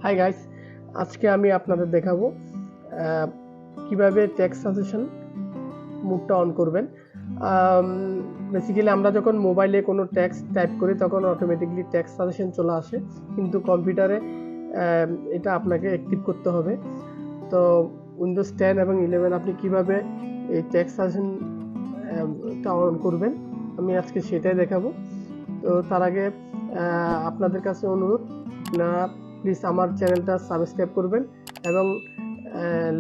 Hi guys, আজকে আমি আপনাদের দেখাবো কিভাবে টেক্সট সাজেশন মুডটা অন করবেন। বেসিক্যালি আমরা যখন মোবাইলে কোনো টেক্সট টাইপ করি তখন অটোমেটিকলি টেক্সট সাজেশন চলে আসে, কিন্তু কম্পিউটারে এটা আপনাকে অ্যাক্টিভ করতে হবে। তো উইন্ডোজ 10 এবং 11 আপনি কিভাবে এই টেক্সট সাজেশনটা অন করবেন আমি আজকে সেটাই দেখাবো। তো তার আগে আপনাদের কাছে অনুরোধ, আপনারা প্লিজ আমার চ্যানেলটা সাবস্ক্রাইব করবেন এবং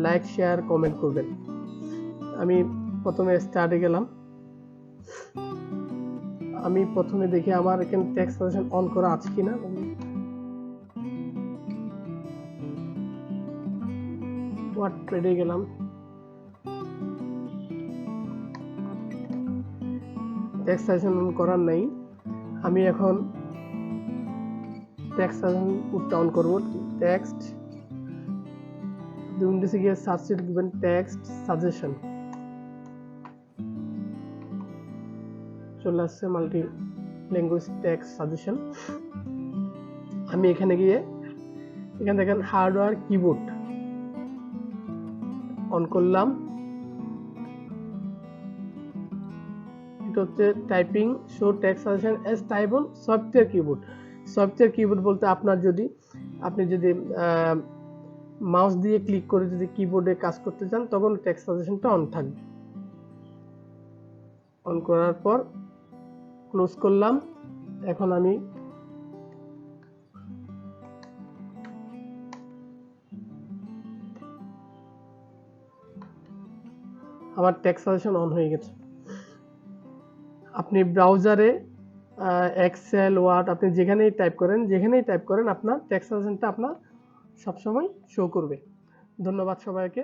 লাইক শেয়ার কমেন্ট করবেন। আমি প্রথমে স্টার্টে গেলাম। আমি প্রথমে দেখি আমার এখানে টেক্সট সাজেশন অন করা আছে কিনা। ওয়ার্ডপ্যাডে গেলাম, টেক্সট সাজেশন অন করার নাই। আমি এখন টেক্সট সাজেশন কোডটা অন করব। টেক্সট উইন্ডোজে গিয়ে সার্চে লিখবেন টেক্সট সাজেশন, চলে আসছে মাল্টি ল্যাঙ্গুয়েজ টেক্সট সাজেশন। আমি এখানে গিয়ে এখানে দেখেন হার্ডওয়্যার কিবোর্ড অন করলাম। এটা হচ্ছে typing show text suggestion S type on software keyboard. Software keyboard বলতে আপনি যদি মাউস দিয়ে ক্লিক করে যদি কিবোর্ডে কাজ করতে চান তখন টেক্সট সাজেশনটা অন থাকবে। অন করার পর ক্লোজ করলাম। এখন আমি আমার টেক্সট সাজেশন অন হয়ে গেছে। আপনি ব্রাউজারে এক্সেল, ওয়ার্ড আপনি যেখানেই টাইপ করেন আপনার টেক্সট সাজেশনটা আপনার সবসময় শো করবে। ধন্যবাদ সবাইকে।